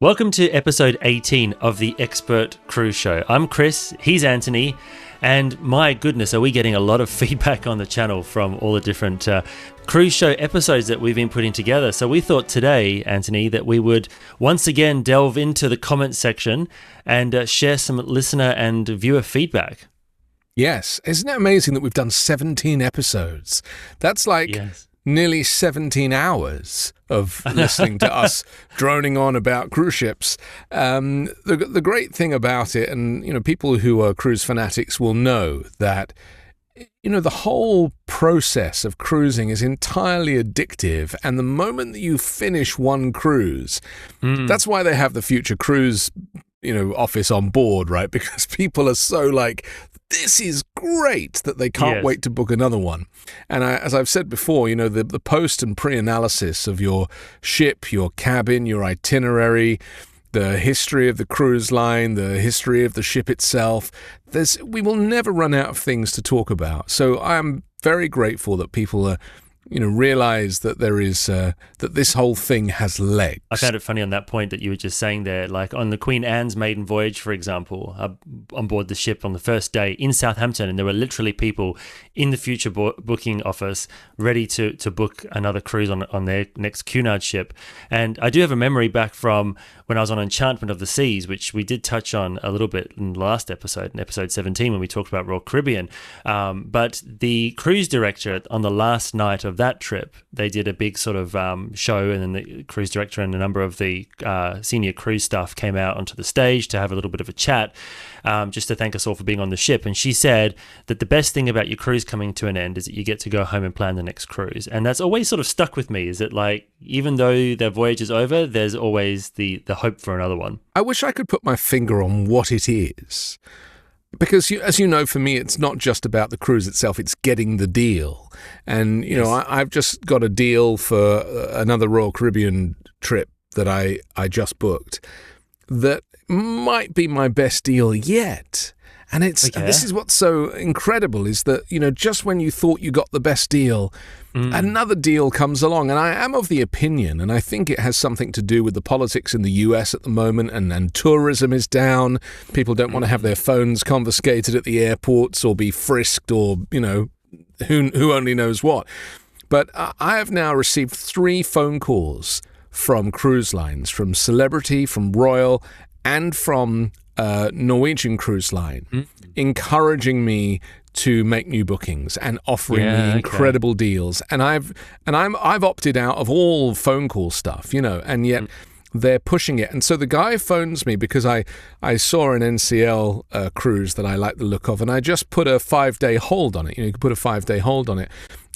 Welcome to episode 18 of the Expert Cruise Show. I'm Chris, he's Anthony, and my goodness, are we getting a lot of feedback on the channel from all the different cruise show episodes that we've been putting together. So we thought today, Anthony, that we would once again delve into the comment section and share some listener and viewer feedback. Yes. Isn't it amazing that we've done 17 episodes? That's like... Yes. Nearly 17 hours of listening to us droning on about cruise ships. The great thing about it, and people who are cruise fanatics will know that the whole process of cruising is entirely addictive, and the moment that you finish one cruise, that's why they have the future cruise office on board, right? Because people are so like, this is great, that they can't wait to book another one. And as I've said before, the post and pre-analysis of your ship, your cabin, your itinerary, the history of the cruise line, the history of the ship itself, we will never run out of things to talk about. So I'm very grateful that people are realize that there is that this whole thing has legs. I found it funny on that point that you were just saying there, like on the Queen Anne's maiden voyage, for example, on board the ship on the first day in Southampton, and there were literally people in the future booking office ready to book another cruise on their next Cunard ship. And I do have a memory back from when I was on Enchantment of the Seas, which we did touch on a little bit in the last episode, in episode 17, when we talked about Royal Caribbean. But the cruise director on the last night of that trip, they did a big sort of show, and then the cruise director and a number of the senior cruise staff came out onto the stage to have a little bit of a chat, just to thank us all for being on the ship. And she said that the best thing about your cruise coming to an end is that you get to go home and plan the next cruise. And that's always sort of stuck with me, is that like, even though their voyage is over, there's always the hope for another one. I wish I could put my finger on what it is. Because, as you know, for me, it's not just about the cruise itself, it's getting the deal. And, I've just got a deal for another Royal Caribbean trip that I just booked that might be my best deal yet. And this is what's so incredible, is that, just when you thought you got the best deal, another deal comes along. And I am of the opinion, and I think it has something to do with the politics in the US at the moment, and tourism is down. People don't want to have their phones confiscated at the airports or be frisked or, who only knows what. But I have now received 3 phone calls from cruise lines, from Celebrity, from Royal, and from Norwegian Cruise Line, encouraging me to make new bookings and offering me incredible deals. And I've opted out of all phone call stuff, and yet they're pushing it. And so the guy phones me because I saw an NCL cruise that I like the look of, and I just put a 5-day hold on it. You could put a 5-day hold on it.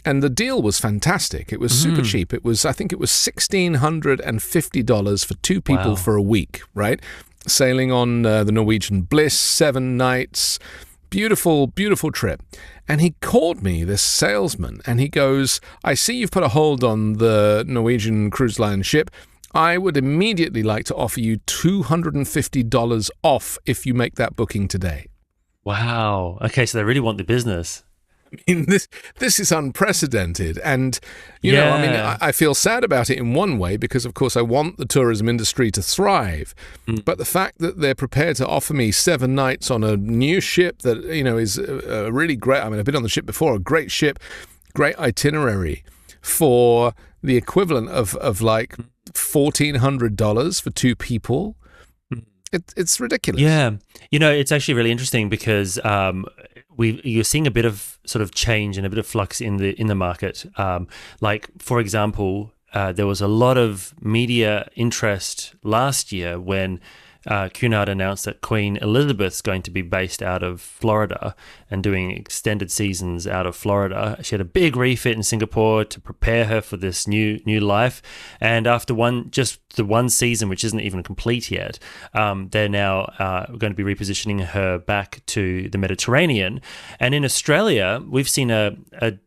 And the deal was fantastic. It was super cheap. I think it was $1,650 for 2 people for a week, right? Sailing on the Norwegian Bliss, 7 nights, beautiful, beautiful trip. And he called me, this salesman, and he goes, I see you've put a hold on the Norwegian Cruise Line ship. I would immediately like to offer you $250 off if you make that booking today. Wow. Okay, so they really want the business. I mean, this is unprecedented. And, I feel sad about it in one way because, of course, I want the tourism industry to thrive. But the fact that they're prepared to offer me 7 nights on a new ship that, is a really great, I've been on the ship before, a great ship, great itinerary for the equivalent of like $1,400 for 2 people. It's ridiculous. Yeah. It's actually really interesting because you're seeing a bit of sort of change and a bit of flux in the market. Like, for example, there was a lot of media interest last year when Cunard announced that Queen Elizabeth's going to be based out of Florida and doing extended seasons out of Florida. She had a big refit in Singapore to prepare her for this new life. And after the one season, which isn't even complete yet, they're now going to be repositioning her back to the Mediterranean. And in Australia, we've seen a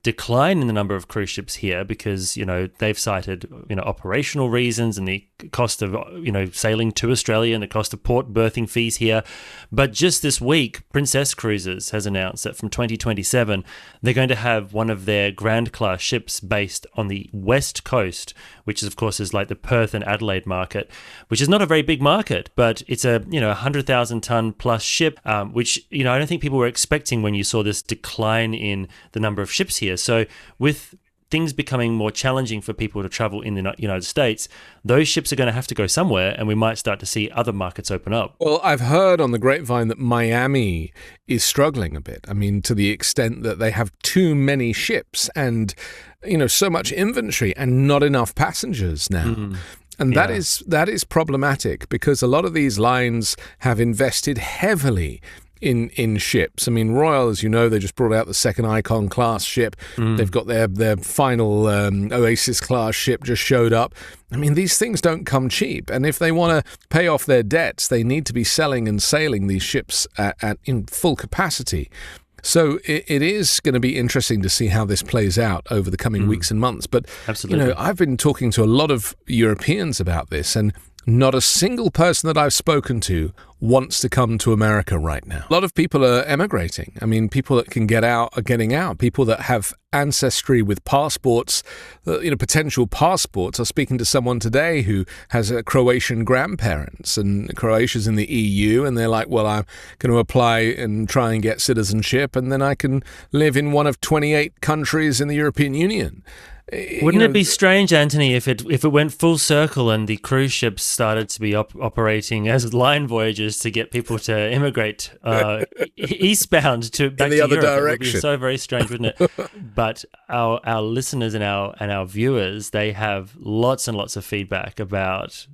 decline in the number of cruise ships here because, they've cited, operational reasons and the cost of, sailing to Australia and the cost cost of port berthing fees here. But just this week, Princess Cruises has announced that from 2027, they're going to have one of their Grand Class ships based on the West Coast, which is, of course, is like the Perth and Adelaide market, which is not a very big market, but it's a 100,000 ton plus ship, which I don't think people were expecting when you saw this decline in the number of ships here. So with things becoming more challenging for people to travel in the United States, those ships are going to have to go somewhere, and we might start to see other markets open up. Well, I've heard on the grapevine that Miami is struggling a bit. I mean, to the extent that they have too many ships and, so much inventory and not enough passengers now. And that is problematic, because a lot of these lines have invested heavily in ships. I mean, Royal, as you know, they just brought out the second Icon class ship. They've got their final Oasis class ship just showed up. I mean, these things don't come cheap. And if they want to pay off their debts, they need to be selling and sailing these ships in full capacity. So it is going to be interesting to see how this plays out over the coming weeks and months. But, absolutely, I've been talking to a lot of Europeans about this, and not a single person that I've spoken to wants to come to America right now. A lot of people are emigrating. I mean, people that can get out are getting out. People that have ancestry with passports, potential passports. I was speaking to someone today who has Croatian grandparents, and Croatia's in the EU, and they're like, well, I'm going to apply and try and get citizenship, and then I can live in one of 28 countries in the European Union. Wouldn't it be strange, Anthony, if it went full circle and the cruise ships started to be operating as line voyages to get people to immigrate eastbound back to other Europe? direction? It would be so very strange, wouldn't it? But our listeners and our viewers, they have lots and lots of feedback about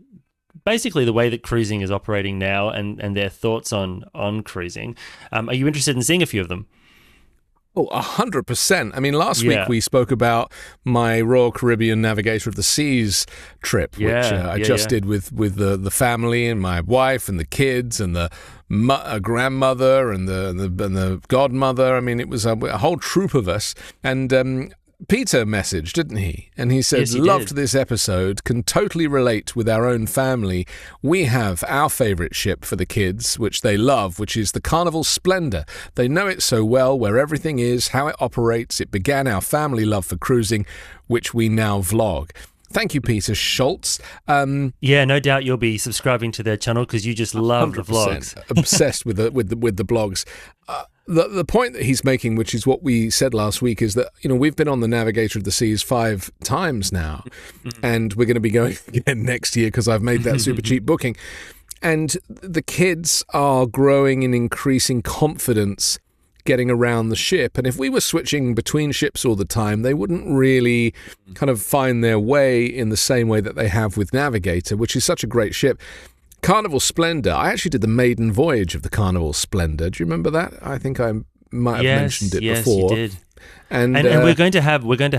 basically the way that cruising is operating now and their thoughts on cruising. Are you interested in seeing a few of them? Oh, 100%. I mean, last week we spoke about my Royal Caribbean Navigator of the Seas trip, which I just did with the family and my wife and the kids and the grandmother and the godmother. I mean, it was a whole troop of us. And Peter messaged, didn't he? And he said, yes, loved this episode, can totally relate with our own family. We have our favourite ship for the kids, which they love, which is the Carnival Splendor. They know it so well, where everything is, how it operates. It began our family love for cruising, which we now vlog. Thank you, Peter Schultz. Yeah, no doubt you'll be subscribing to their channel because you just love the vlogs. Obsessed with the blogs. The point that he's making, which is what we said last week, is that we've been on the Navigator of the Seas 5 times now, and we're going to be going again next year because I've made that super cheap booking. And the kids are growing in increasing confidence getting around the ship. And if we were switching between ships all the time, they wouldn't really kind of find their way in the same way that they have with Navigator, which is such a great ship. Carnival Splendor, I actually did the maiden voyage of the Carnival Splendor. Do you remember that? I think I might have mentioned it before. Yes, you did. And we're going to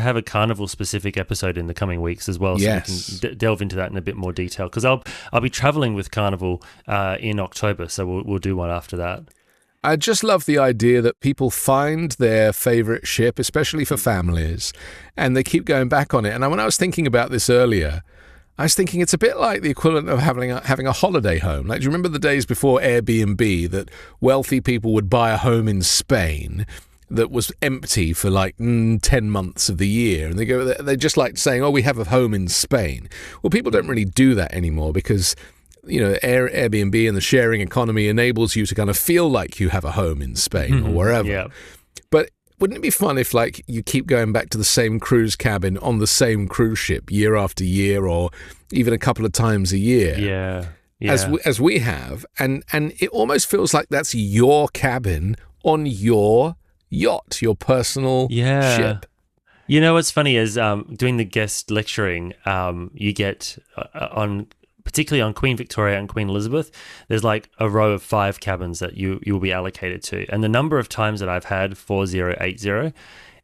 have a Carnival specific episode in the coming weeks as well, so we can delve into that in a bit more detail, because I'll be traveling with Carnival in October, so we'll do one after that. I just love the idea that people find their favourite ship, especially for families, and they keep going back on it. And when I was thinking about this earlier, I was thinking it's a bit like the equivalent of having a holiday home. Like, do you remember the days before Airbnb that wealthy people would buy a home in Spain that was empty for like 10 months of the year, and they just like saying, "Oh, we have a home in Spain." Well, people don't really do that anymore because Airbnb and the sharing economy enables you to kind of feel like you have a home in Spain or wherever. Yeah. But wouldn't it be fun if, like, you keep going back to the same cruise cabin on the same cruise ship year after year, or even a couple of times a year? Yeah. As we have, and it almost feels like that's your cabin on your yacht, your personal ship. You know what's funny is doing the guest lecturing, you get particularly on Queen Victoria and Queen Elizabeth, there's like a row of 5 cabins that you will be allocated to. And the number of times that I've had 4080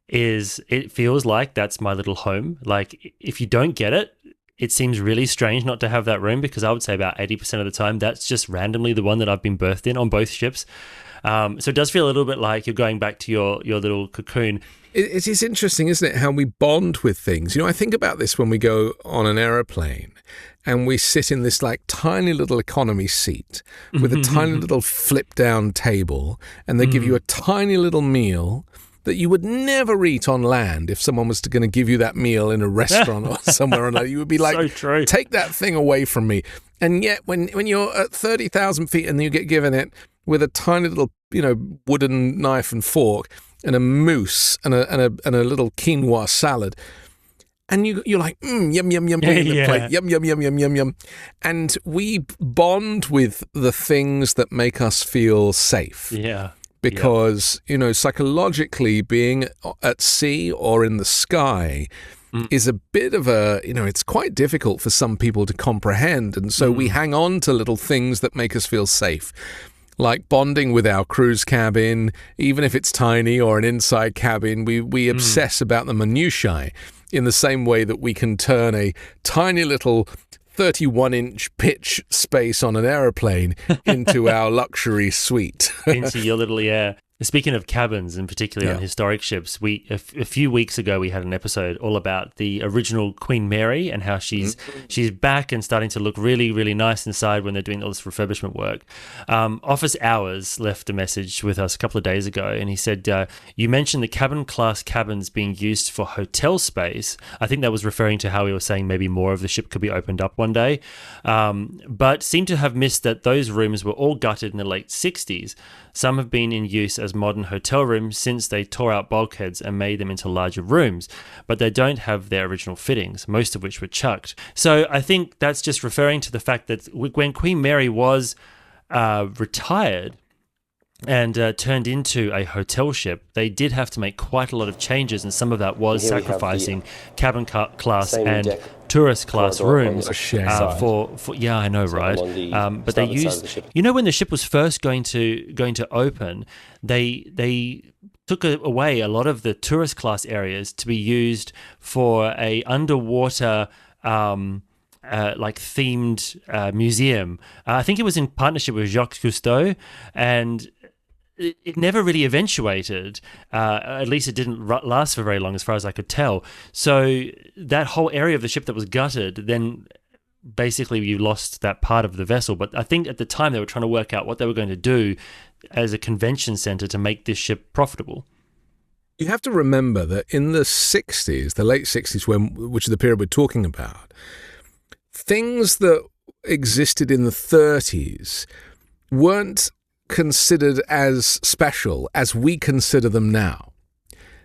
it feels like that's my little home. Like, if you don't get it, it seems really strange not to have that room, because I would say about 80% of the time that's just randomly the one that I've been birthed in on both ships. So it does feel a little bit like you're going back to your little cocoon. It is interesting, isn't it, how we bond with things. I think about this when we go on an aeroplane and we sit in this like tiny little economy seat with a tiny little flip down table, and they give you a tiny little meal that you would never eat on land. If someone was going to give you that meal in a restaurant or somewhere on land, you would be like, So true. take that thing away from me. And yet when you're at 30,000 feet and you get given it with a tiny little, wooden knife and fork and a mousse and a little quinoa salad, and you're like, yum, yum, yum, in the plate, yum, yum, yum, yum, yum, yum. And we bond with the things that make us feel safe. Yeah. Because, psychologically being at sea or in the sky is a bit of a, it's quite difficult for some people to comprehend. And so we hang on to little things that make us feel safe, like bonding with our cruise cabin, even if it's tiny or an inside cabin. We obsess about the minutiae in the same way that we can turn a tiny little 31-inch pitch space on an aeroplane into our luxury suite. Into your little, Speaking of cabins, and particularly on historic ships, a few weeks ago we had an episode all about the original Queen Mary and how she's back and starting to look really, really nice inside when they're doing all this refurbishment work. Office Hours left a message with us a couple of days ago, and he said, you mentioned the cabin class cabins being used for hotel space. I think that was referring to how we were saying maybe more of the ship could be opened up one day, but seemed to have missed that those rooms were all gutted in the late 60s. Some have been in use as modern hotel rooms since they tore out bulkheads and made them into larger rooms, but they don't have their original fittings, most of which were chucked. So I think that's just referring to the fact that when Queen Mary was retired and turned into a hotel ship, they did have to make quite a lot of changes, and some of that was sacrificing cabin class and tourist class rooms for I know, right? But they used, when the ship was first going to open, they took away a lot of the tourist class areas to be used for a underwater themed museum. I think it was in partnership with Jacques Cousteau, and it never really eventuated. At least it didn't last for very long, as far as I could tell. So that whole area of the ship that was gutted, then basically you lost that part of the vessel. But I think at the time they were trying to work out what they were going to do as a convention center to make this ship profitable. You have to remember that in the 60s, the late 60s, which is the period we're talking about, things that existed in the 30s weren't considered as special as we consider them now.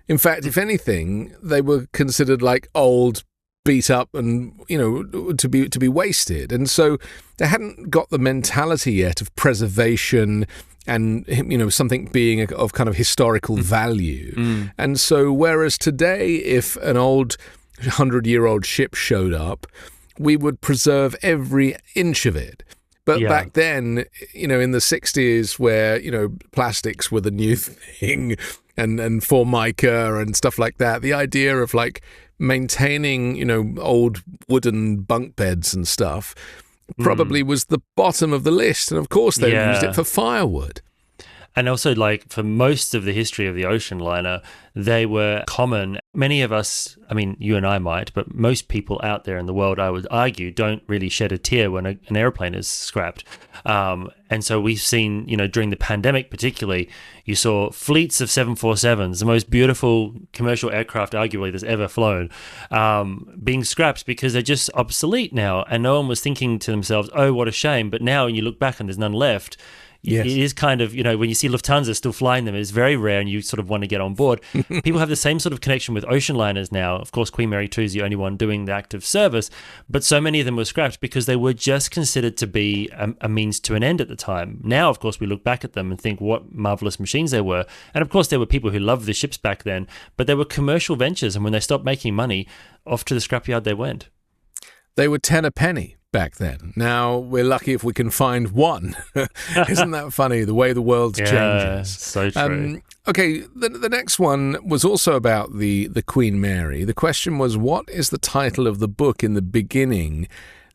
In fact, if anything, they were considered like old, beat up, and to be wasted. And so they hadn't got the mentality yet of preservation and something being of kind of historical value. And so whereas today, if an old 100-year-old ship showed up, we would preserve every inch of it. But back then, in the 60s, where, plastics were the new thing and Formica and stuff like that, the idea of like maintaining, old wooden bunk beds and stuff probably was the bottom of the list. And of course, they used it for firewood. And also, like, for most of the history of the ocean liner, they were common. Many of us, I mean, you and I might, but most people out there in the world, I would argue, don't really shed a tear when an airplane is scrapped. And so we've seen, during the pandemic particularly, you saw fleets of 747s, the most beautiful commercial aircraft arguably that's ever flown, being scrapped because they're just obsolete now. And no one was thinking to themselves, oh, what a shame. But now when you look back and there's none left, Yes. It is kind of, when you see Lufthansa still flying them, it's very rare and you sort of want to get on board. People have the same sort of connection with ocean liners now. Of course, Queen Mary 2 is the only one doing the active service, but so many of them were scrapped because they were just considered to be a means to an end at the time. Now, of course, we look back at them and think what marvelous machines they were. And of course, there were people who loved the ships back then, but they were commercial ventures. And when they stopped making money, off to the scrapyard they went. They were 10 a penny back then. Now we're lucky if we can find one. Isn't that funny, the way the world changes? So true. Okay, the next one was also about the Queen Mary. The question was, what is the title of the book in the beginning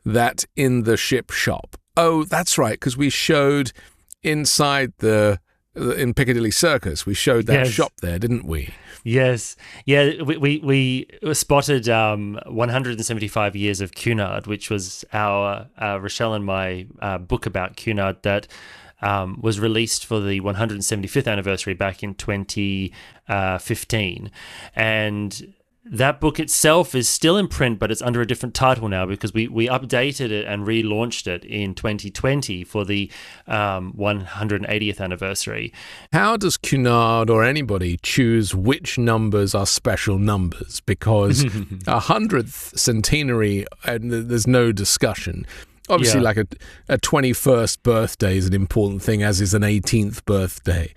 that in the ship shop? Oh, that's right, because we showed inside the in Piccadilly Circus. We showed that shop there, didn't we? Yes. Yeah, we spotted 175 Years of Cunard, which was our Rochelle and my book about Cunard that was released for the 175th anniversary back in 2015. And that book itself is still in print, but it's under a different title now because we updated it and relaunched it in 2020 for the 180th anniversary. How does Cunard or anybody choose which numbers are special numbers? Because 100th centenary, and there's no discussion. Obviously, like a 21st birthday is an important thing, as is an 18th birthday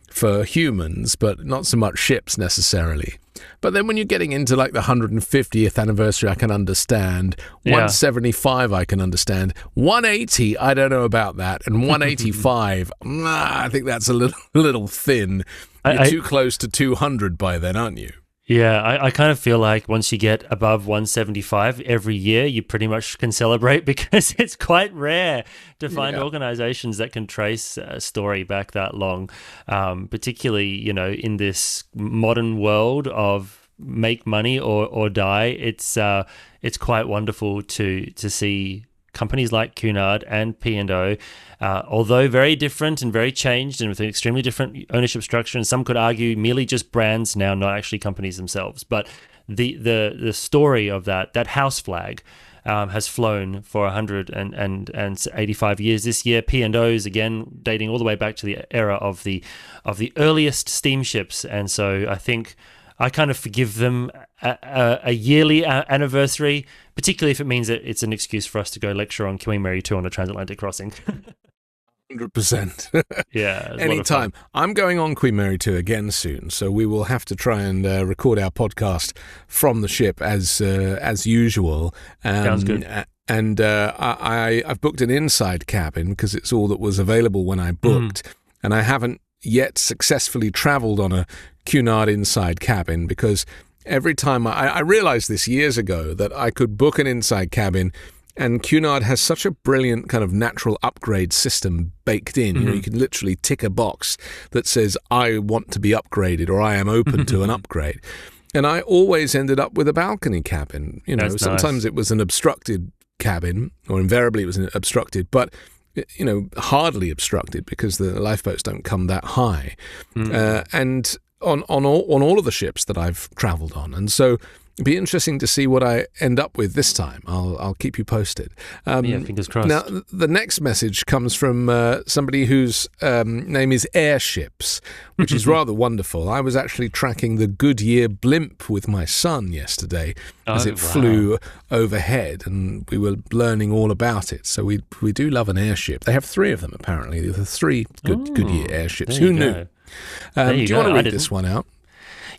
for humans, but not so much ships necessarily. But then when you're getting into like the 150th anniversary, I can understand. 175, I can understand. 180, I don't know about that. And 185, I think that's a little thin. You're too close to 200 by then, aren't you? Yeah, I kind of feel like once you get above 175 every year, you pretty much can celebrate because it's quite rare to find organizations that can trace a story back that long, particularly, you know, in this modern world of make money or die. It's quite wonderful to see companies like Cunard and P&O, although very different and very changed and with an extremely different ownership structure, and some could argue merely just brands now, not actually companies themselves. But the story of that house flag has flown for 185 years this year. P&O's, again, dating all the way back to the era of the earliest steamships. And so I think I kind of forgive them a yearly anniversary, particularly if it means that it's an excuse for us to go lecture on Queen Mary 2 on a transatlantic crossing. 100%. Yeah. Anytime. I'm going on Queen Mary 2 again soon, so we will have to try and record our podcast from the ship as usual. Sounds good. And I've booked an inside cabin because it's all that was available when I booked, and I haven't yet successfully travelled on a Cunard inside cabin because every time I realized this years ago that I could book an inside cabin, and Cunard has such a brilliant kind of natural upgrade system baked in. You know, you can literally tick a box that says, I want to be upgraded, or I am open to an upgrade. And I always ended up with a balcony cabin. You know, sometimes it was an obstructed cabin, or invariably it was obstructed, but you know, hardly obstructed because the lifeboats don't come that high. And on all of the ships that I've travelled on. And so it'd be interesting to see what I end up with this time. I'll keep you posted. Fingers crossed. Now, the next message comes from somebody whose name is Airships, which is rather wonderful. I was actually tracking the Goodyear blimp with my son yesterday as it flew overhead, and we were learning all about it. So we do love an airship. They have 3 of them, apparently. The 3 Goodyear airships. Who knew? Do you want to read this one out?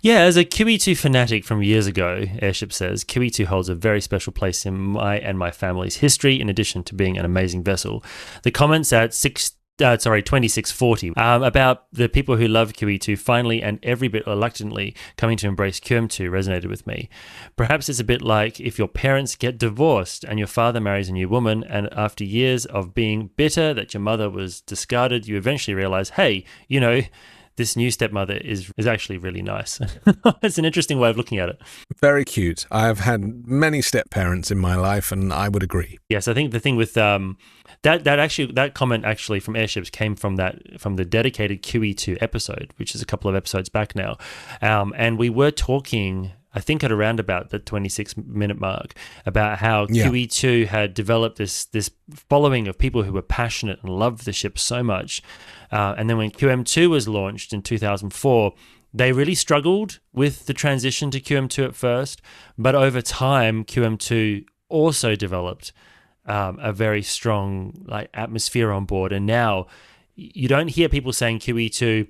Yeah, as a QE2 fanatic from years ago, Airship says, QE2 holds a very special place in my and my family's history, in addition to being an amazing vessel. The comments at 2640 about the people who love QE2 finally and every bit reluctantly coming to embrace QM2 resonated with me. Perhaps it's a bit like if your parents get divorced and your father marries a new woman, and after years of being bitter that your mother was discarded, you eventually realize, hey, you know, this new stepmother is actually really nice. It's an interesting way of looking at it. Very cute. I've had many step-parents in my life, and I would agree. Yes, I think the thing with that comment actually from Airships came from the dedicated QE2 episode, which is a couple of episodes back now. And we were talking, I think at around about the 26-minute mark, about how QE2 had developed this following of people who were passionate and loved the ship so much. And then when QM2 was launched in 2004, they really struggled with the transition to QM2 at first. But over time, QM2 also developed a very strong atmosphere on board. And now you don't hear people saying QE2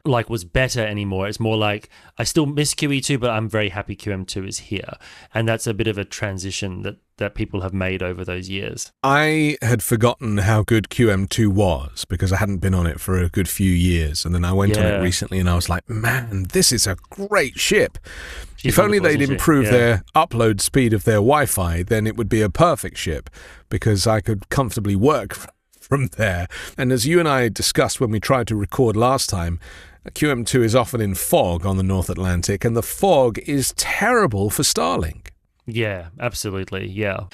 was better anymore. It's more like, I still miss QE2, but I'm very happy QM2 is here. And that's a bit of a transition that people have made over those years. I had forgotten how good QM2 was because I hadn't been on it for a good few years. And then I went on it recently and I was like, man, this is a great ship. If only they'd improve their upload speed of their Wi-Fi, then it would be a perfect ship because I could comfortably work from there. And as you and I discussed when we tried to record last time, QM2 is often in fog on the North Atlantic, and the fog is terrible for Starlink. Yeah, absolutely. Yeah.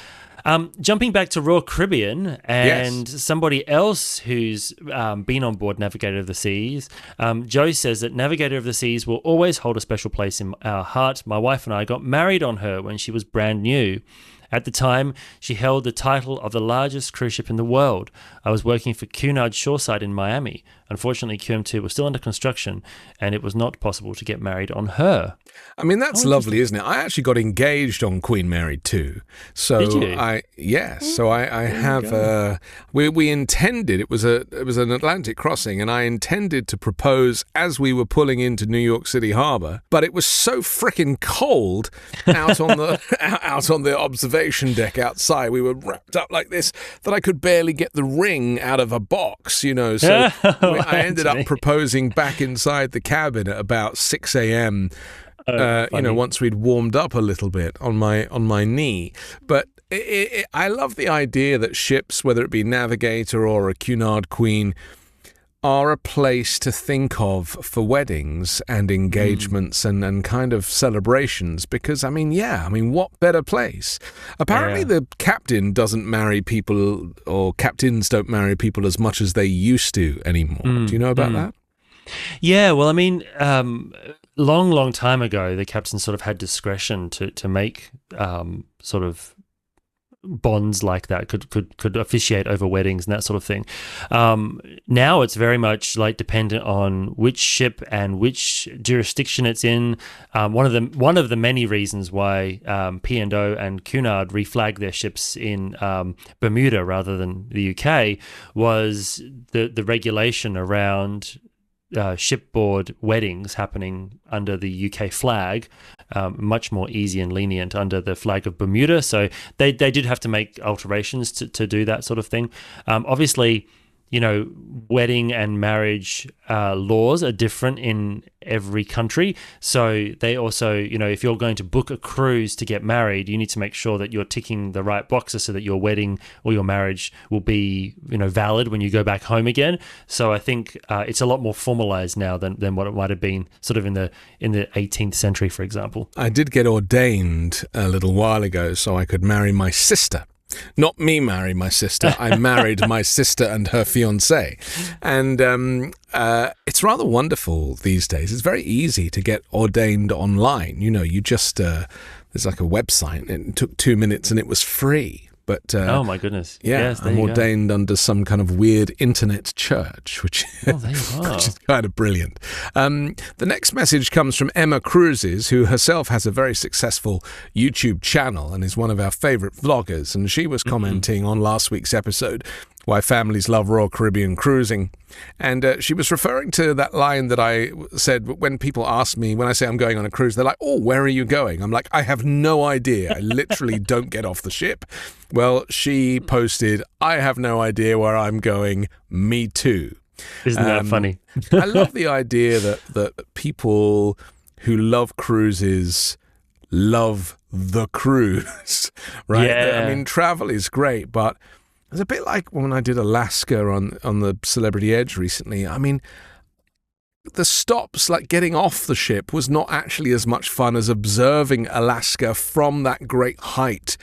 Jumping back to Royal Caribbean and somebody else who's been on board Navigator of the Seas, Joe says that Navigator of the Seas will always hold a special place in our heart. My wife and I got married on her when she was brand new. At the time, she held the title of the largest cruise ship in the world. I was working for Cunard Shoreside in Miami. Unfortunately, QM2 was still under construction, and it was not possible to get married on her. I mean, that's lovely, isn't it? I actually got engaged on Queen Mary too. So did you? I have. We intended it was an Atlantic crossing, and I intended to propose as we were pulling into New York City Harbor. But it was so frickin' cold out on the observation deck outside. We were wrapped up like this that I could barely get the ring out of a box. So I ended up proposing back inside the cabin at about 6 a.m. Once we'd warmed up a little bit on my knee. But I love the idea that ships, whether it be Navigator or a Cunard Queen, are a place to think of for weddings and engagements and kind of celebrations. Because, what better place? Apparently the captain doesn't marry people, or captains don't marry people as much as they used to anymore. Do you know about that? Yeah, well, long time ago, the captain sort of had discretion to make sort of bonds like that, could officiate over weddings and that sort of thing. Now it's very much like dependent on which ship and which jurisdiction it's in. One of the many reasons why P&O and Cunard reflagged their ships in Bermuda rather than the UK was the regulation around shipboard weddings happening under the UK flag, much more easy and lenient under the flag of Bermuda. So they did have to make alterations to do that sort of thing. Obviously, wedding and marriage laws are different in every country. So they also, if you're going to book a cruise to get married, you need to make sure that you're ticking the right boxes so that your wedding or your marriage will be, valid when you go back home again. So I think it's a lot more formalized now than what it might have been sort of in the 18th century, for example. I did get ordained a little while ago so I could marry my sister. Not me marry my sister. I married my sister and her fiancé. And it's rather wonderful these days. It's very easy to get ordained online. You just, there's like a website, and it took 2 minutes and it was free. But oh my goodness! Yeah, yes, I'm ordained under some kind of weird internet church, which is kind of brilliant. The next message comes from Emma Cruises, who herself has a very successful YouTube channel and is one of our favourite vloggers. And she was commenting on last week's episode, Why Families Love Royal Caribbean Cruising. And she was referring to that line that I said when people ask me, when I say I'm going on a cruise, they're like, oh, where are you going? I'm like, I have no idea. I literally don't get off the ship. Well, she posted, I have no idea where I'm going. Me too. Isn't that funny? I love the idea that people who love cruises love the cruise, right? Yeah. Travel is great, but it's a bit like when I did Alaska on the Celebrity Edge recently. The stops, like getting off the ship, was not actually as much fun as observing Alaska from that great height.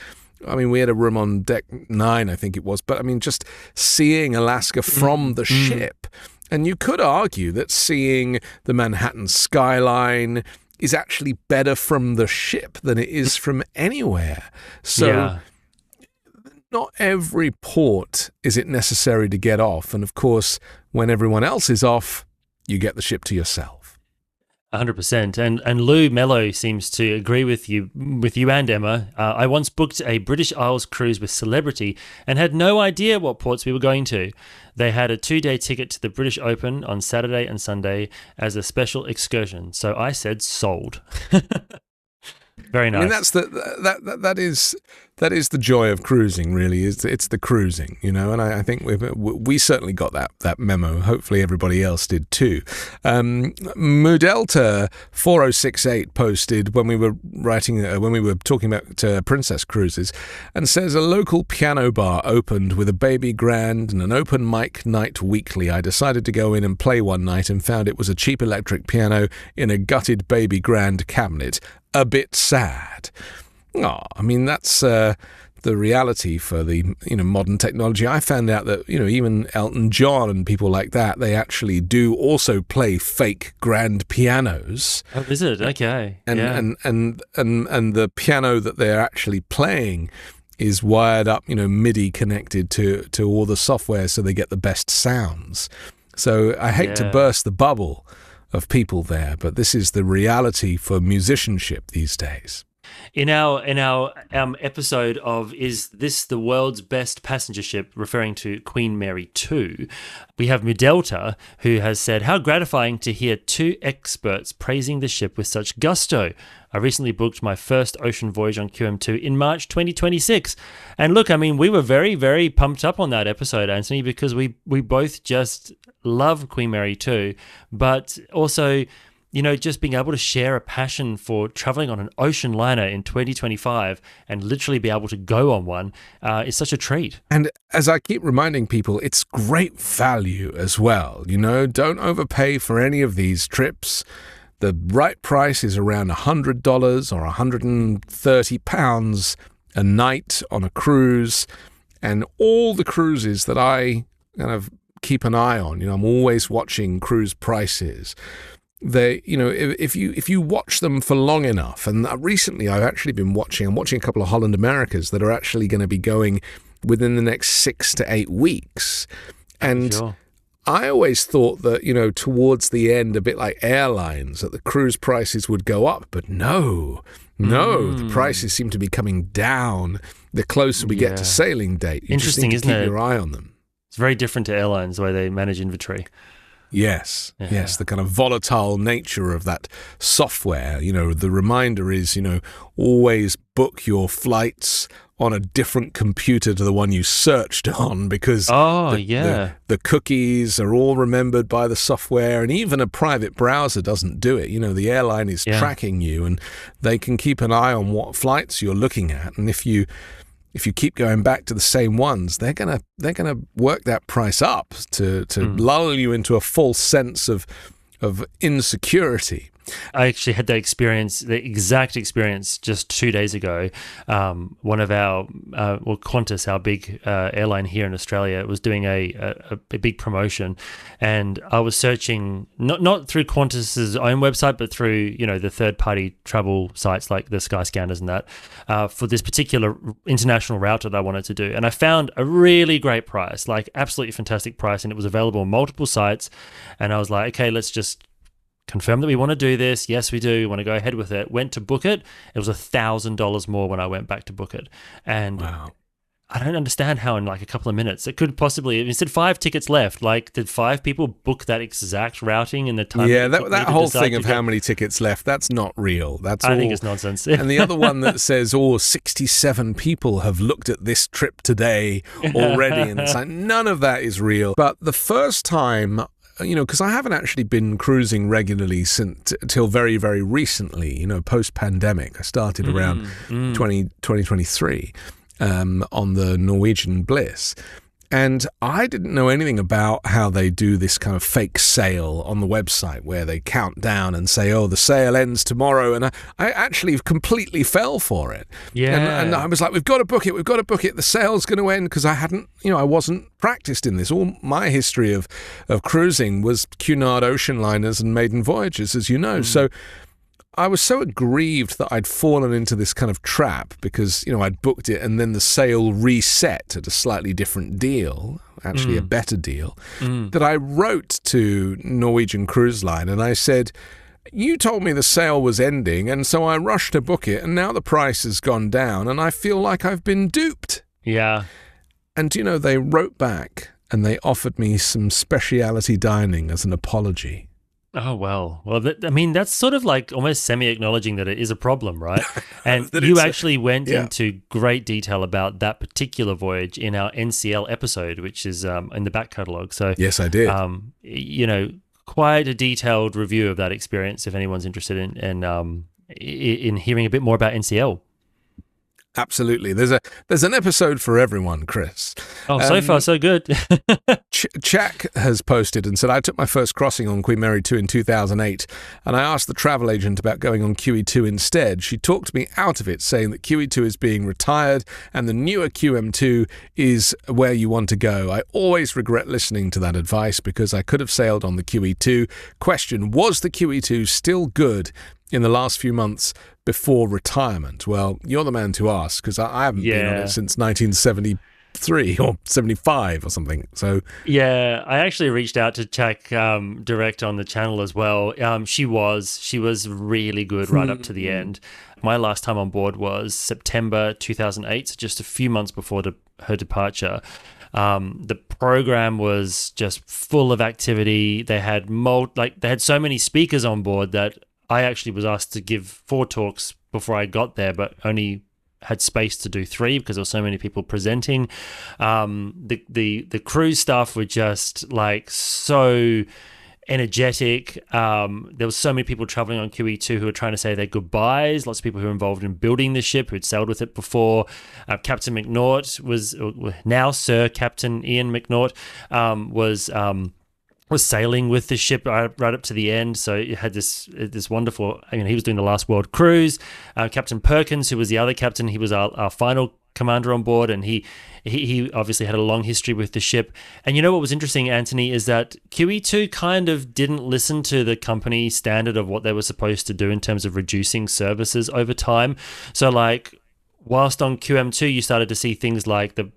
We had a room on deck 9, I think it was, but just seeing Alaska from the ship. And you could argue that seeing the Manhattan skyline is actually better from the ship than it is from anywhere. So not every port is it necessary to get off. And of course, when everyone else is off, you get the ship to yourself. 100%. And Lou Mello seems to agree with you and Emma. I once booked a British Isles cruise with Celebrity and had no idea what ports we were going to. They had a 2-day ticket to the British Open on Saturday and Sunday as a special excursion. So I said sold. Very nice. I mean, that is the joy of cruising. Really, it's the cruising, and I think we certainly got that memo. Hopefully, everybody else did too. Mudelta 4068 posted when we were talking about Princess Cruises, and says a local piano bar opened with a baby grand and an open mic night weekly. I decided to go in and play one night and found it was a cheap electric piano in a gutted baby grand cabinet. A bit sad. Oh, I mean, that's the reality for the modern technology. I found out that even Elton John and people like that, they actually do also play fake grand pianos. Oh, is it? Okay. And yeah. and the piano that they're actually playing is wired up, MIDI connected to all the software, so they get the best sounds. So I hate to burst the bubble of people there, but this is the reality for musicianship these days. In our episode of Is This the World's Best Passenger Ship, referring to Queen Mary 2, we have Mudelta, who has said, how gratifying to hear two experts praising the ship with such gusto. I recently booked my first ocean voyage on QM2 in March 2026. And look, I mean, we were very, very pumped up on that episode, Anthony, because we both just love Queen Mary 2, but also, just being able to share a passion for traveling on an ocean liner in 2025 and literally be able to go on one is such a treat. And as I keep reminding people, it's great value as well. Don't overpay for any of these trips. The right price is around $100 or £130 a night on a cruise. And all the cruises that I kind of keep an eye on, I'm always watching cruise prices. They, if you watch them for long enough, and recently I'm watching a couple of Holland Americas that are actually going to be going within the next 6 to 8 weeks. And sure. I always thought that, towards the end, a bit like airlines, that the cruise prices would go up, but no, the prices seem to be coming down the closer we get to sailing date. You Interesting, just need to isn't keep it? Your eye on them. It's very different to airlines, the way they manage inventory. Yes, the kind of volatile nature of that software. The reminder is, always book your flights on a different computer to the one you searched on, because the cookies are all remembered by the software, and even a private browser doesn't do it. The airline is tracking you, and they can keep an eye on what flights you're looking at, and if you keep going back to the same ones, they're gonna work that price up to lull you into a false sense of insecurity. I actually had the exact experience just 2 days ago. One of our, Qantas, our big airline here in Australia, was doing a big promotion, and I was searching not through Qantas's own website, but through the third-party travel sites like the Skyscanners and that, for this particular international route that I wanted to do, and I found a really great price, like absolutely fantastic price, and it was available on multiple sites, and I was like, okay, let's just confirm that we want to do this. Yes, we do. We want to go ahead with it. Went to book it. It was $1,000 more when I went back to book it. And wow. I don't understand how in like a couple of minutes it could possibly, it said 5 tickets left. Like, did 5 people book that exact routing in the time? Yeah, that whole thing of how many tickets left, that's not real. I think it's nonsense. And the other one that says, 67 people have looked at this trip today already. And it's like, none of that is real. But the first time, because I haven't actually been cruising regularly till very, very recently, post-pandemic. I started around 2023 on the Norwegian Bliss. And I didn't know anything about how they do this kind of fake sale on the website where they count down and say, the sale ends tomorrow. And I actually completely fell for it. Yeah. And I was like, we've got to book it. The sale's going to end, because I hadn't, I wasn't practiced in this. All my history of cruising was Cunard ocean liners and maiden voyages, as you know. So I was so aggrieved that I'd fallen into this kind of trap, because, I'd booked it and then the sale reset at a slightly different deal, actually a better deal, that I wrote to Norwegian Cruise Line and I said, you told me the sale was ending, and so I rushed to book it, and now the price has gone down and I feel like I've been duped. Yeah. And, they wrote back and they offered me some speciality dining as an apology. Oh, well, I mean, that's sort of like almost semi-acknowledging that it is a problem, right? And That you it's actually went yeah. into great detail about that particular voyage in our NCL episode, which is in the back catalogue. So, Yes, I did. quite a detailed review of that experience if anyone's interested in hearing a bit more about NCL. Absolutely. There's an episode for everyone, Chris. Oh, so far so good. Jack has posted and said, I took my first crossing on Queen Mary 2 in 2008, and I asked the travel agent about going on QE2 instead. She talked me out of it, saying that QE2 is being retired and the newer QM2 is where you want to go. I always regret listening to that advice because I could have sailed on the QE2. Question, was the QE2 still good in the last few months before retirement? Well, you're the man to ask, because I haven't been on it since 1973 or 75 or something. So yeah, I actually reached out to check direct on the channel as well. She was really good right up to the end. My last time on board was September 2008, so just a few months before her departure. The program was just full of activity. They had they had so many speakers on board that I actually was asked to give 4 talks before I got there, but only had space to do 3 because there were so many people presenting. The cruise staff were just like so energetic. There was so many people traveling on QE2 who were trying to say their goodbyes. Lots of people who were involved in building the ship, who'd sailed with it before. Captain McNaught was now Sir Captain Ian McNaught was sailing with the ship right up to the end. So it had this wonderful, he was doing the last world cruise. Captain Perkins, who was the other captain, he was our final commander on board, and he obviously had a long history with the ship. And you know what was interesting, Anthony, is that QE2 kind of didn't listen to the company standard of what they were supposed to do in terms of reducing services over time. So like, whilst on QM2, you started to see things like the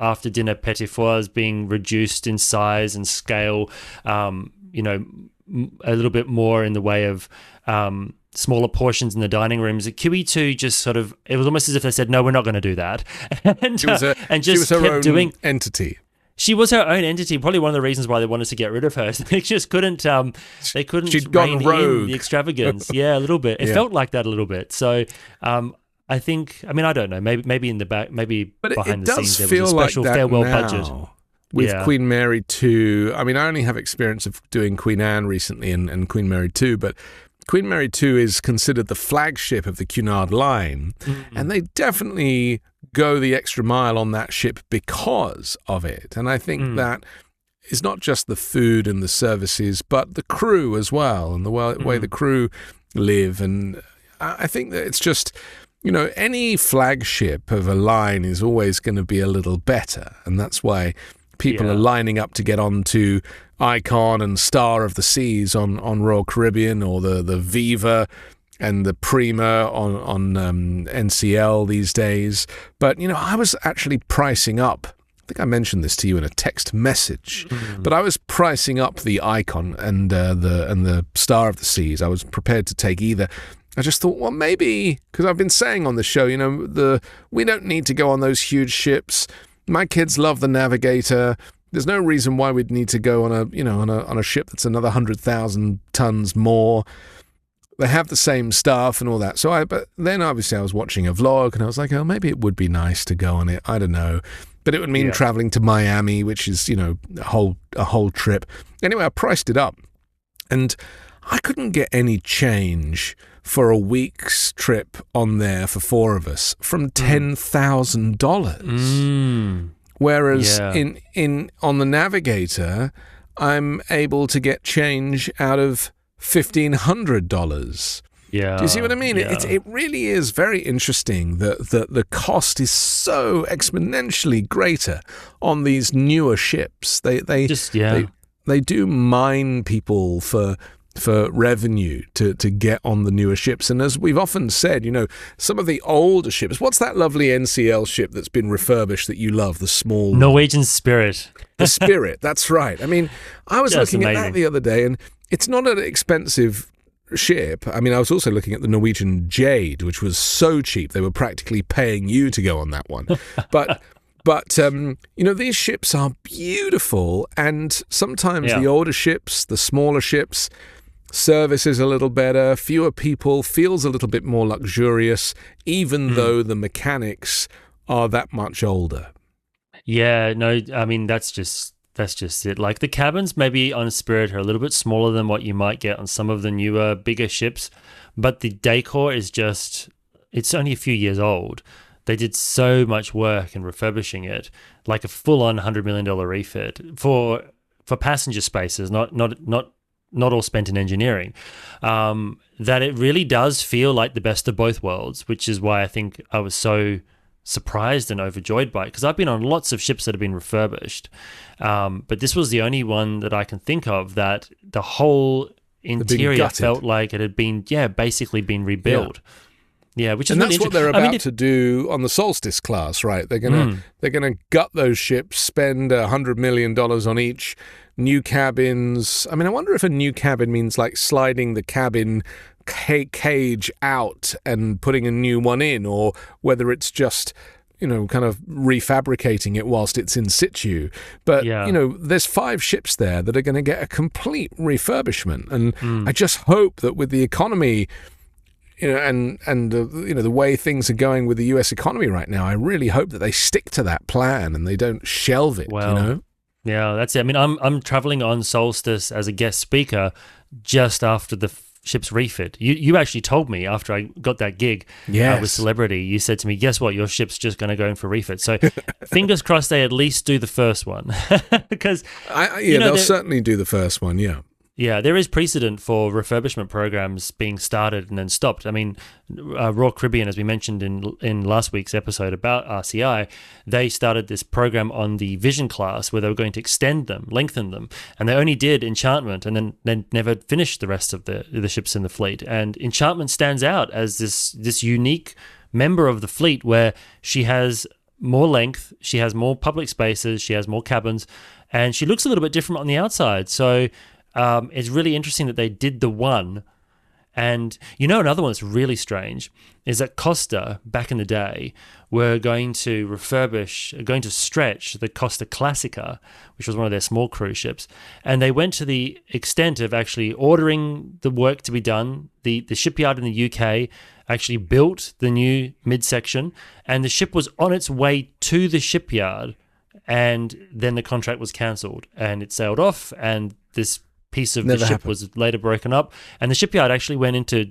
after dinner petit fours being reduced in size and scale, a little bit more in the way of smaller portions in the dining rooms. At QE2 just sort of, it was almost as if they said, no, we're not going to do that. And just kept doing entity. She was her own entity. Probably one of the reasons why they wanted to get rid of her. They just couldn't. They couldn't She'd gone rein rogue. in the extravagance. Yeah, a little bit. It felt like that a little bit. So, I think. I mean, I don't know. Maybe in the back. Maybe but behind the scenes there was a like special farewell now, budget with Queen Mary 2. I mean, I only have experience of doing Queen Anne recently and Queen Mary 2, but Queen Mary 2 is considered the flagship of the Cunard line, and they definitely go the extra mile on that ship because of it. And I think that is not just the food and the services, but the crew as well, and the way the crew live. And I think that it's just, any flagship of a line is always going to be a little better, and that's why people are lining up to get onto Icon and Star of the Seas on Royal Caribbean, or the Viva and the Prima on NCL these days. But, I was actually pricing up. I think I mentioned this to you in a text message, but I was pricing up the Icon and the Star of the Seas. I was prepared to take either. I just thought, well, maybe, because I've been saying on the show, we don't need to go on those huge ships. My kids love the Navigator. There's no reason why we'd need to go on a ship that's another 100,000 tons more. They have the same stuff and all that. But then obviously I was watching a vlog and I was like, oh, maybe it would be nice to go on it. I don't know. But it would mean traveling to Miami, which is, a whole trip. Anyway, I priced it up and I couldn't get any change for a week's trip on there for 4 of us from $10,000. Whereas in on the Navigator, I'm able to get change out of $1,500. Yeah. Do you see what I mean? Yeah. It really is very interesting that the cost is so exponentially greater on these newer ships. They do mine people for revenue to get on the newer ships. And as we've often said, some of the older ships, what's that lovely NCL ship that's been refurbished that you love, the small Norwegian Spirit. The Spirit, that's right. I mean, I was looking at that the other day, and it's not an expensive ship. I mean, I was also looking at the Norwegian Jade, which was so cheap they were practically paying you to go on that one. But these ships are beautiful, and sometimes the older ships, the smaller ships, service is a little better, fewer people, feels a little bit more luxurious, even though the mechanics are that much older. Yeah, no, I mean, that's just it. Like, the cabins maybe on Spirit are a little bit smaller than what you might get on some of the newer, bigger ships, but the decor is just, it's only a few years old. They did so much work in refurbishing it, like a full-on $100 million refit for passenger spaces, not all spent in engineering, that it really does feel like the best of both worlds, which is why I think I was so surprised and overjoyed by it, because I've been on lots of ships that have been refurbished, but this was the only one that I can think of that the whole interior felt like it had been, basically been rebuilt. Yeah, which is and really that's what they're about to do on the Solstice class, right? They're gonna gut those ships, spend $100 million on each, new cabins. I mean, I wonder if a new cabin means like sliding the cabin cage out and putting a new one in, or whether it's just, kind of refabricating it whilst it's in situ. But, there's 5 ships there that are going to get a complete refurbishment. And I just hope that with the economy, and the way things are going with the US economy right now, I really hope that they stick to that plan and they don't shelve it, Yeah, that's it. I mean, I'm traveling on Solstice as a guest speaker just after the ship's refit. You actually told me after I got that gig with Celebrity, you said to me, guess what, your ship's just going to go in for refit. So fingers crossed they at least do the first one. Because they'll certainly do the first one, Yeah, there is precedent for refurbishment programs being started and then stopped. I mean, Royal Caribbean, as we mentioned in last week's episode about RCI, they started this program on the Vision class where they were going to extend them, lengthen them, and they only did Enchantment and then never finished the rest of the ships in the fleet. And Enchantment stands out as this unique member of the fleet where she has more length, she has more public spaces, she has more cabins, and she looks a little bit different on the outside. So it's really interesting that they did the one. And another one that's really strange is that Costa, back in the day, were going to stretch the Costa Classica, which was one of their small cruise ships. And they went to the extent of actually ordering the work to be done. The shipyard in the UK actually built the new midsection, and the ship was on its way to the shipyard. And then the contract was cancelled and it sailed off, and this piece of the ship was later broken up, and the shipyard actually went into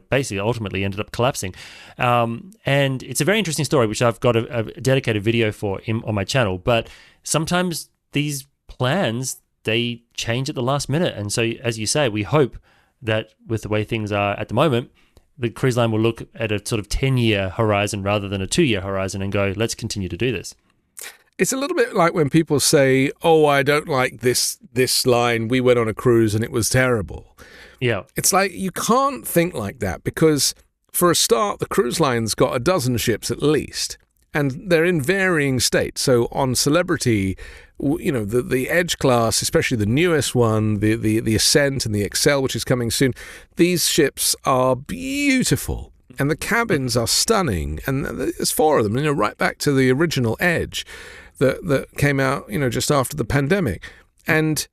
basically ultimately ended up collapsing. And it's a very interesting story, which I've got a dedicated video for on my channel. But sometimes these plans, they change at the last minute. And so, as you say, we hope that with the way things are at the moment, the cruise line will look at a sort of 10-year horizon rather than a 2-year horizon and go, let's continue to do this. It's a little bit like when people say, oh, I don't like this line. We went on a cruise and it was terrible. Yeah. It's like you can't think like that because, for a start, the cruise line's got a dozen ships at least, and they're in varying states. So on Celebrity, the Edge class, especially the newest one, the Ascent and the Excel, which is coming soon, these ships are beautiful. And the cabins are stunning. And there's 4 of them, right back to the original Edge that came out, just after the pandemic. And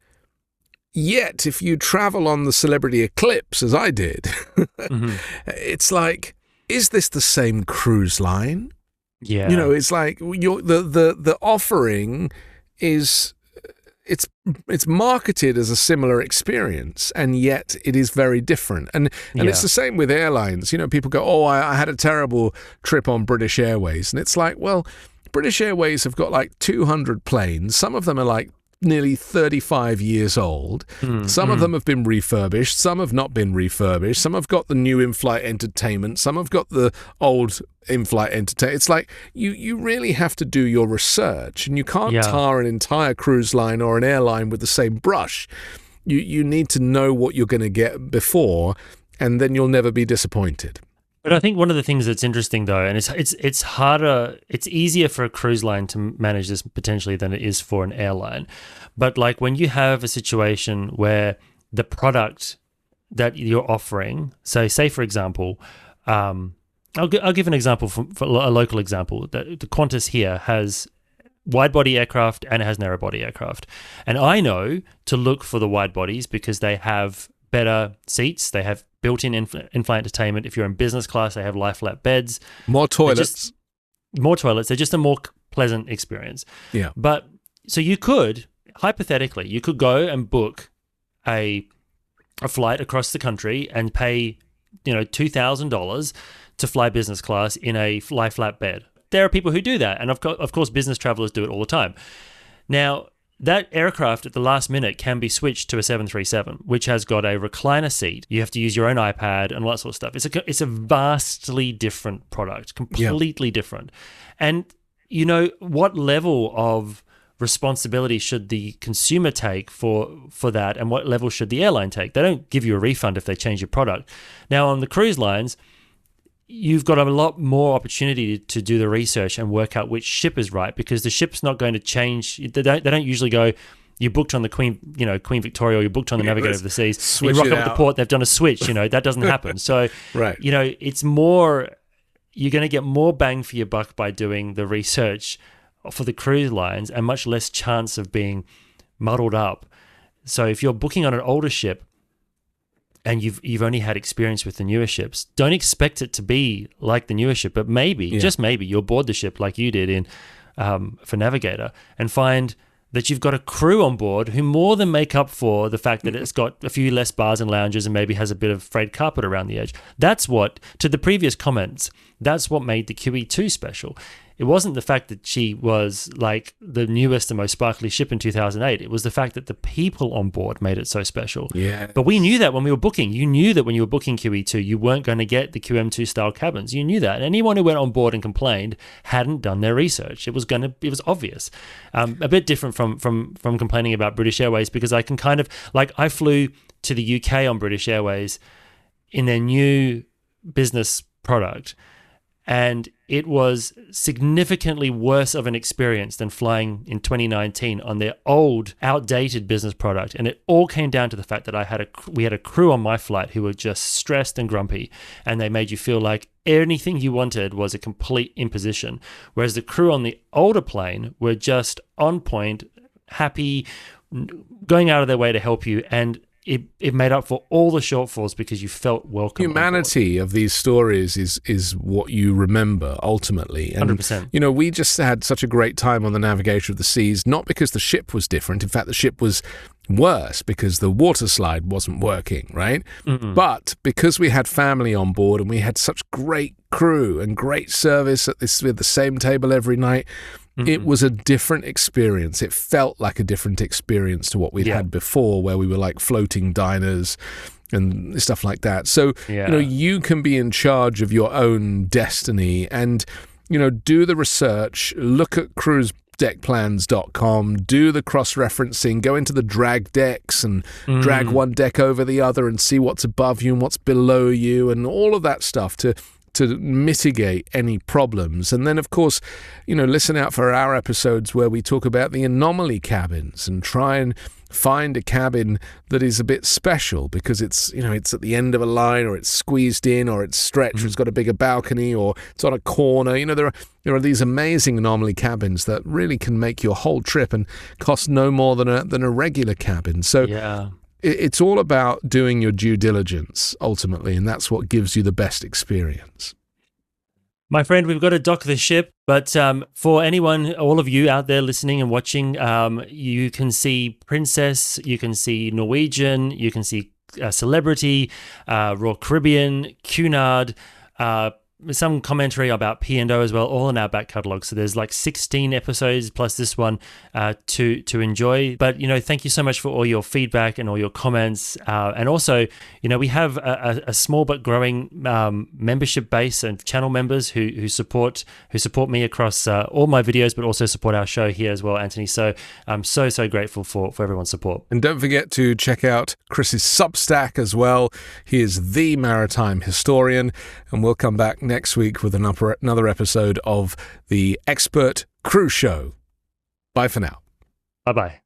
yet, if you travel on the Celebrity Eclipse, as I did, it's like, is this the same cruise line? Yeah. It's like the offering is... It's marketed as a similar experience, and yet it is very different. And it's the same with airlines. People go, oh, I had a terrible trip on British Airways. And it's like, well, British Airways have got like 200 planes. Some of them are like nearly 35 years old. Some of them have been refurbished. Some have not been refurbished. Some have got the new in-flight entertainment. Some have got the old in-flight entertainment. It's like you really have to do your research, and you can't tar an entire cruise line or an airline with the same brush. You need to know what you're going to get before, and then you'll never be disappointed. But I think one of the things that's interesting, though, and it's harder, it's easier for a cruise line to manage this potentially than it is for an airline. But like when you have a situation where the product that you're offering, so say for example, I'll give an example for a local example. The Qantas here has wide-body aircraft and it has narrow-body aircraft. And I know to look for the wide bodies because they have better seats. They have built-in in-flight entertainment. If you're in business class, they have lie-flat beds. More toilets. More toilets. They're just a more pleasant experience. Yeah. But so you could, hypothetically, you could go and book a flight across the country and pay, $2,000 to fly business class in a lie-flat bed. There are people who do that, and of course, business travelers do it all the time. Now, that aircraft at the last minute can be switched to a 737, which has got a recliner seat. You have to use your own iPad and all that sort of stuff. It's a vastly different product, completely different. And, what level of responsibility should the consumer take for that, and what level should the airline take? They don't give you a refund if they change your product. Now, on the cruise lines, you've got a lot more opportunity to do the research and work out which ship is right, because the ship's not going to change. They don't usually go, you booked on the Queen Victoria, or you booked on the Navigator of the Seas. You rock up at the port, they've done a switch. That doesn't happen. So, right. It's more, you're going to get more bang for your buck by doing the research for the cruise lines, and much less chance of being muddled up. So if you're booking on an older ship, and you've only had experience with the newer ships, don't expect it to be like the newer ship, but maybe, just maybe, you'll board the ship like you did in for Navigator, and find that you've got a crew on board who more than make up for the fact that it's got a few less bars and lounges and maybe has a bit of frayed carpet around the edge. That's what, to the previous comments, that's what made the QE2 special. It wasn't the fact that she was like the newest and most sparkly ship in 2008. It was the fact that the people on board made it so special. Yeah. But we knew that when we were booking. You knew that when you were booking QE2, you weren't going to get the QM2 style cabins. You knew that. And anyone who went on board and complained hadn't done their research. It was obvious. A bit different from complaining about British Airways, because I can kind of, I flew to the UK on British Airways in their new business product, and it was significantly worse of an experience than flying in 2019 on their old, outdated business product. And it all came down to the fact that we had a crew on my flight who were just stressed and grumpy, and they made you feel like anything you wanted was a complete imposition. Whereas the crew on the older plane were just on point, happy, going out of their way to help you, and it made up for all the shortfalls because you felt welcome. Humanity of these stories is what you remember ultimately. And, 100%. We just had such a great time on the Navigator of the Seas, not because the ship was different. In fact, the ship was worse because the water slide wasn't working, right? Mm-mm. But because we had family on board and we had such great crew and great service with the same table every night, it was a different experience. It felt like a different experience to what we'd had before, where we were like floating diners and stuff like that. So, you can be in charge of your own destiny and, do the research, look at cruisedeckplans.com, do the cross-referencing, go into the drag decks and drag one deck over the other and see what's above you and what's below you and all of that stuff to mitigate any problems. And then, of course, listen out for our episodes where we talk about the anomaly cabins and try and find a cabin that is a bit special because it's at the end of a line, or it's squeezed in, or it's stretched, or it's got a bigger balcony, or it's on a corner. There are these amazing anomaly cabins that really can make your whole trip and cost no more than a regular cabin. So it's all about doing your due diligence, ultimately, and that's what gives you the best experience. My friend, we've got to dock the ship, but for anyone, all of you out there listening and watching, you can see Princess, you can see Norwegian, you can see Celebrity, Royal Caribbean, Cunard, some commentary about P&O as well, all in our back catalogue. So there's 16 episodes plus this one to enjoy. But, thank you so much for all your feedback and all your comments. And also, we have a small but growing membership base and channel members who support me across all my videos, but also support our show here as well, Anthony. So I'm so grateful for everyone's support. And don't forget to check out Chris's Substack as well. He is the Maritime Historian, and we'll come back next week with another episode of the Expert Cruise Show. Bye for now. Bye-bye.